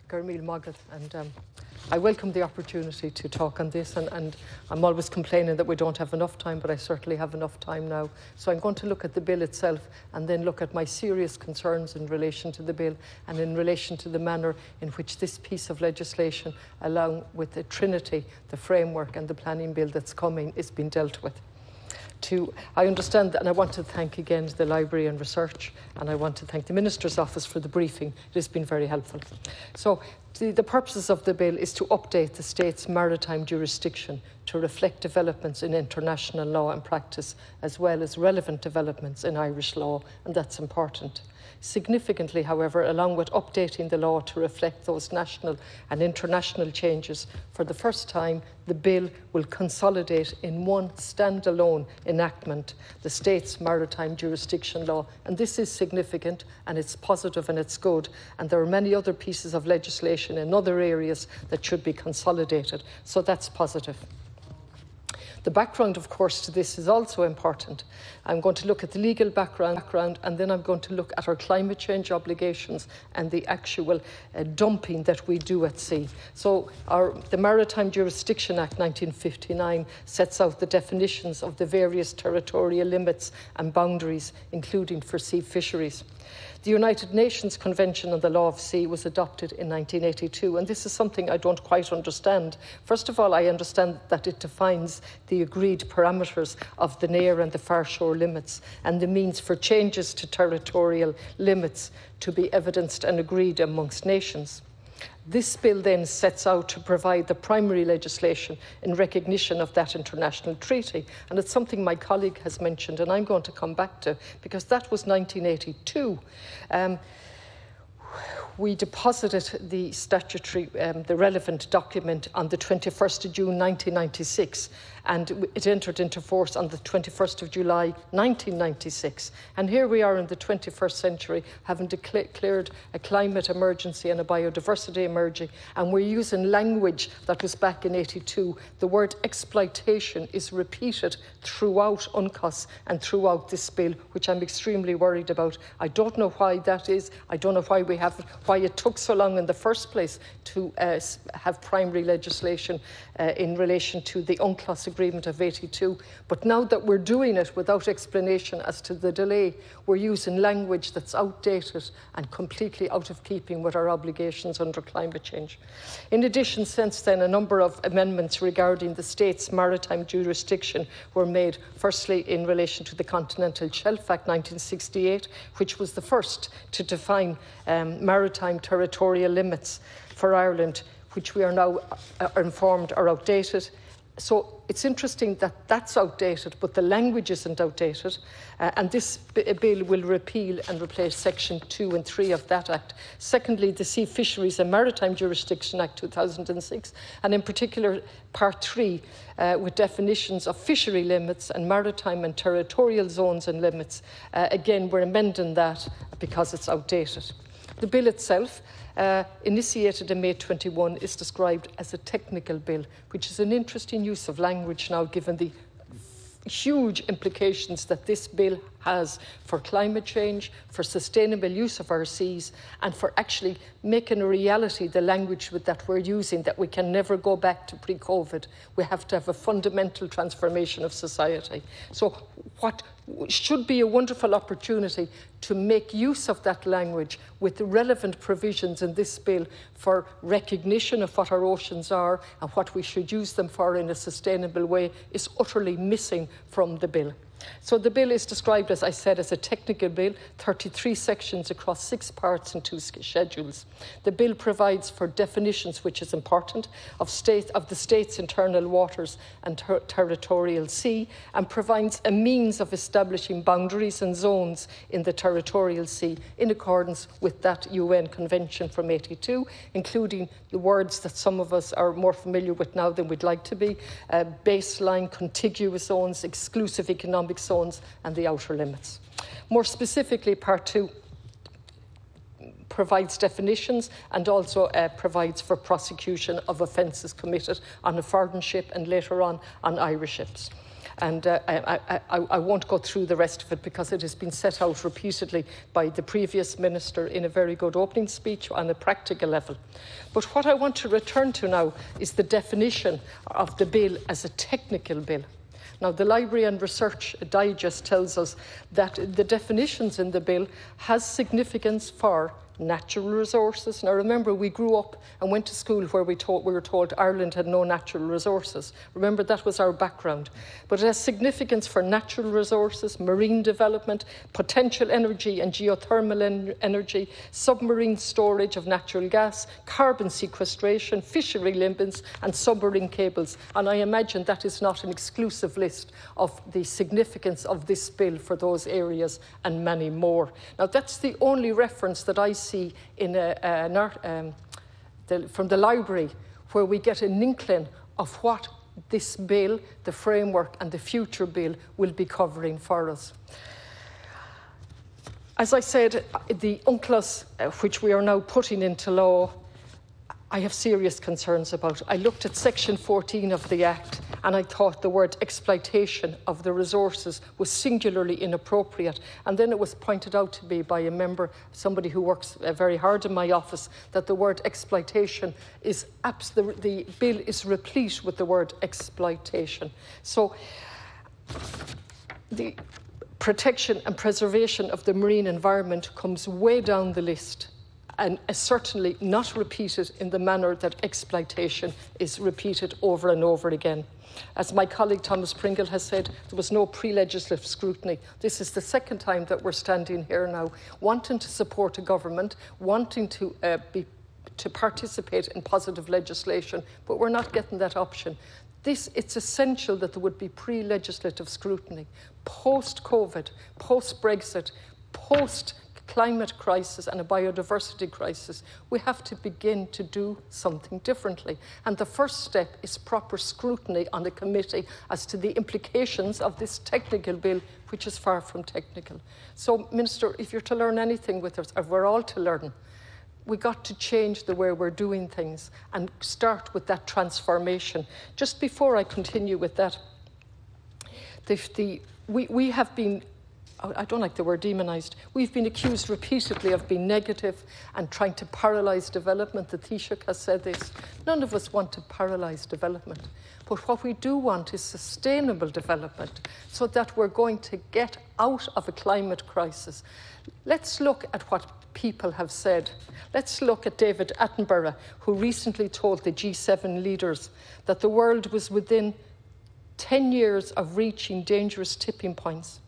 Garmil Mogul, and I welcome the opportunity to talk on this, and I'm always complaining that we don't have enough time, but I certainly have enough time now. So I'm going to look at the bill itself and then look at my serious concerns in relation to the bill and in relation to the manner in which this piece of legislation, along with the Trinity, the framework and the planning bill that's coming, is being dealt with. I understand that, and I want to thank again the Library and Research, and I want to thank the Minister's Office for the briefing. It has been very helpful. So the purposes of the bill is to update the state's maritime jurisdiction to reflect developments in international law and practice, as well as relevant developments in Irish law, and that's important. Significantly, however, along with updating the law to reflect those national and international changes, for the first time, the bill will consolidate in one standalone enactment the state's maritime jurisdiction law. And this is significant, and it's positive, and it's good. And there are many other pieces of legislation in other areas that should be consolidated. So that's positive. The background, of course, to this is also important. I'm going to look at the legal background, and then I'm going to look at our climate change obligations and the actual dumping that we do at sea. So the Maritime Jurisdiction Act 1959 sets out the definitions of the various territorial limits and boundaries, including for sea fisheries. The United Nations Convention on the Law of Sea was adopted in 1982, and this is something I don't quite understand. First of all, I understand that it defines the agreed parameters of the near and the far shore limits and the means for changes to territorial limits to be evidenced and agreed amongst nations. This bill then sets out to provide the primary legislation in recognition of that international treaty. And it's something my colleague has mentioned, and I'm going to come back to, because that was 1982. We deposited the statutory, the relevant document on the 21st of June 1996, and it entered into force on the 21st of July 1996. And here we are in the 21st century, having declared a climate emergency and a biodiversity emergency, and we're using language that was back in 82. The word exploitation is repeated throughout UNCOS and throughout this bill, which I'm extremely worried about. I don't know why that is. I don't know why it took so long in the first place to have primary legislation in relation to the UNCLOS agreement of 82. But now that we're doing it without explanation as to the delay, we're using language that's outdated and completely out of keeping with our obligations under climate change. In addition, since then, a number of amendments regarding the state's maritime jurisdiction were made, firstly in relation to the Continental Shelf Act 1968, which was the first to define maritime territorial limits for Ireland, which we are now informed are outdated. So it's interesting that that's outdated, but the language isn't outdated. And this bill will repeal and replace Section 2 and 3 of that Act. Secondly, the Sea Fisheries and Maritime Jurisdiction Act 2006, and in particular Part 3, with definitions of fishery limits and maritime and territorial zones and limits. Again, we're amending that because it's outdated. The bill itself, initiated in May 21, is described as a technical bill, which is an interesting use of language now, given the huge implications that this bill has for climate change, for sustainable use of our seas, and for actually making a reality the language that we're using, that we can never go back to pre-COVID. We have to have a fundamental transformation of society. So what should be a wonderful opportunity to make use of that language with the relevant provisions in this bill for recognition of what our oceans are and what we should use them for in a sustainable way is utterly missing from the bill. So the bill is described, as I said, as a technical bill, 33 sections across 6 parts and 2 schedules. The bill provides for definitions, which is important, of the state's internal waters and territorial sea, and provides a means of establishing boundaries and zones in the territorial sea in accordance with that UN Convention from 82, including the words that some of us are more familiar with now than we'd like to be: baseline, contiguous zones, exclusive economic zones, and the outer limits. More specifically, Part 2 provides definitions and also provides for prosecution of offences committed on a foreign ship and later on Irish ships. And I won't go through the rest of it because it has been set out repeatedly by the previous minister in a very good opening speech on a practical level. But what I want to return to now is the definition of the bill as a technical bill. Now, the Library and Research Digest tells us that the definitions in the bill has significance for natural resources. Now, remember, we grew up and went to school where we were told Ireland had no natural resources. Remember, that was our background. But it has significance for natural resources, marine development, potential energy and geothermal energy, submarine storage of natural gas, carbon sequestration, fishery limits and submarine cables. And I imagine that is not an exclusive list of the significance of this bill for those areas and many more. Now, that's the only reference that I see in from the library where we get an inkling of what this bill, the framework and the future bill will be covering for us. As I said, the UNCLOS, which we are now putting into law, I have serious concerns about. I looked at section 14 of the Act and I thought the word exploitation of the resources was singularly inappropriate. And then it was pointed out to me by a member, somebody who works very hard in my office, that the word exploitation is, the bill is replete with the word exploitation. So the protection and preservation of the marine environment comes way down the list, and is certainly not repeated in the manner that exploitation is repeated over and over again. As my colleague Thomas Pringle has said, there was no pre-legislative scrutiny. This is the second time that we're standing here now, wanting to support a government, wanting to participate in positive legislation, but we're not getting that option. It's essential that there would be pre-legislative scrutiny, post-COVID, post-Brexit, post-climate crisis and a biodiversity crisis. We have to begin to do something differently. And the first step is proper scrutiny on the committee as to the implications of this technical bill, which is far from technical. So, Minister, if you're to learn anything with us, or we're all to learn, we got to change the way we're doing things and start with that transformation. Just before I continue with that, we have been, I don't like the word demonised, we've been accused repeatedly of being negative and trying to paralyse development. The Taoiseach has said this. None of us want to paralyse development. But what we do want is sustainable development so that we're going to get out of a climate crisis. Let's look at what people have said. Let's look at David Attenborough, who recently told the G7 leaders that the world was within 10 years of reaching dangerous tipping points.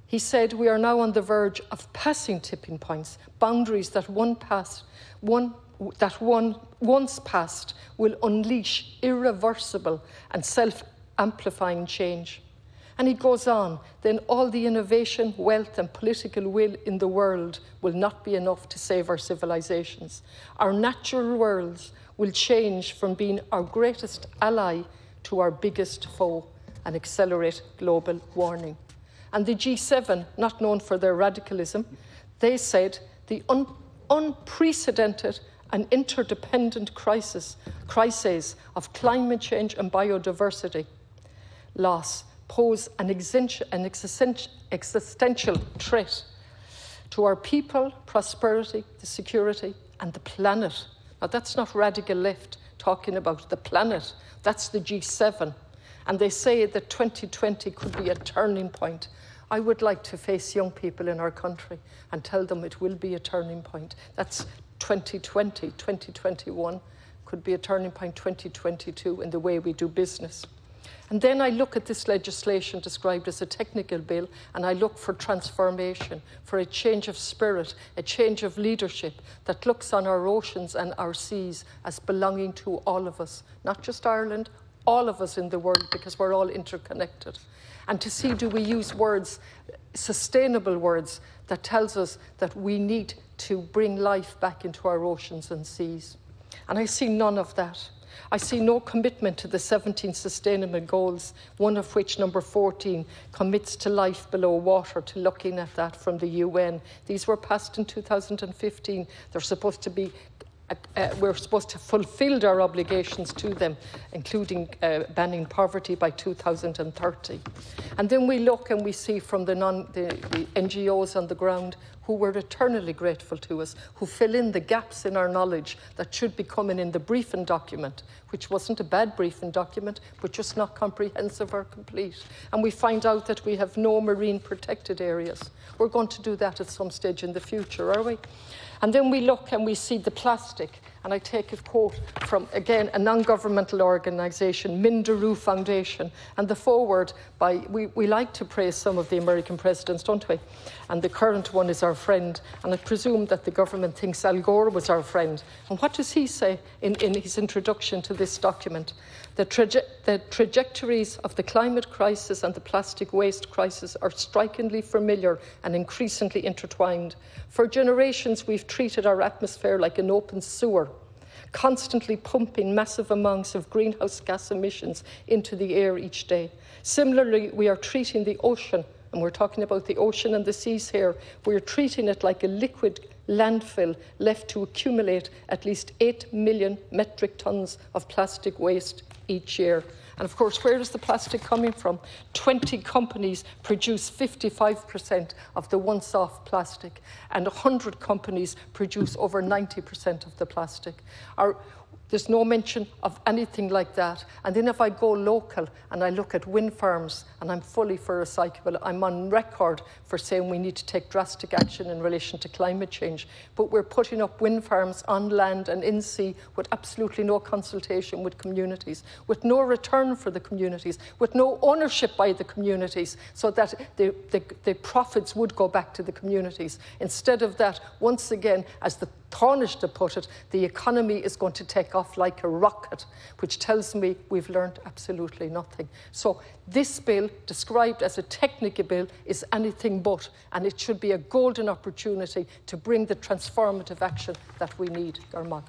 He said, we are now on the verge of passing tipping points, boundaries that once passed will unleash irreversible and self-amplifying change. And he goes on, then all the innovation, wealth and political will in the world will not be enough to save our civilizations. Our natural worlds will change from being our greatest ally to our biggest foe and accelerate global warming. And the G7, not known for their radicalism, they said the unprecedented and interdependent crises of climate change and biodiversity loss pose an existential threat to our people, prosperity, the security, and the planet. Now, that's not radical left talking about the planet. That's the G7. And they say that 2020 could be a turning point. I would like to face young people in our country and tell them it will be a turning point. That's 2020, 2021 could be a turning point, 2022 in the way we do business. And then I look at this legislation described as a technical bill, and I look for transformation, for a change of spirit, a change of leadership that looks on our oceans and our seas as belonging to all of us, not just Ireland, all of us in the world, because we're all interconnected. And to see, do we use words, sustainable words, that tells us that we need to bring life back into our oceans and seas. And I see none of that. I see no commitment to the 17 sustainable goals, one of which, number 14, commits to life below water, to looking at that from the UN. These were passed in 2015. They're supposed to be we're supposed to fulfil our obligations to them, including banning poverty by 2030. And then we look and we see from the NGOs on the ground who were eternally grateful to us, who fill in the gaps in our knowledge that should be coming in the briefing document, which wasn't a bad briefing document, but just not comprehensive or complete. And we find out that we have no marine protected areas. We're going to do that at some stage in the future, are we? And then we look and we see the plastic. And I take a quote from, again, a non-governmental organisation, Minderoo Foundation. And the foreword by, we like to praise some of the American presidents, don't we? And the current one is our friend. And I presume that the government thinks Al Gore was our friend. And what does he say in his introduction to this document? The trajectories of the climate crisis and the plastic waste crisis are strikingly familiar and increasingly intertwined. For generations, we've treated our atmosphere like an open sewer, constantly pumping massive amounts of greenhouse gas emissions into the air each day. Similarly, we are treating the ocean, and we're talking about the ocean and the seas here, we're treating it like a liquid landfill left to accumulate at least 8 million metric tons of plastic waste each year. And of course, where is the plastic coming from? 20 companies produce 55% of the once-off plastic, and 100 companies produce over 90% of the plastic. There's no mention of anything like that. And then if I go local and I look at wind farms, and I'm fully for recyclable, I'm on record for saying we need to take drastic action in relation to climate change. But we're putting up wind farms on land and in sea with absolutely no consultation with communities, with no return for the communities, with no ownership by the communities, so that the profits would go back to the communities. Instead of that, once again, as the Taoiseach put it, the economy is going to take off like a rocket, which tells me we've learned absolutely nothing. So this bill, described as a technical bill, is anything but, and it should be a golden opportunity to bring the transformative action that we need. Armagh.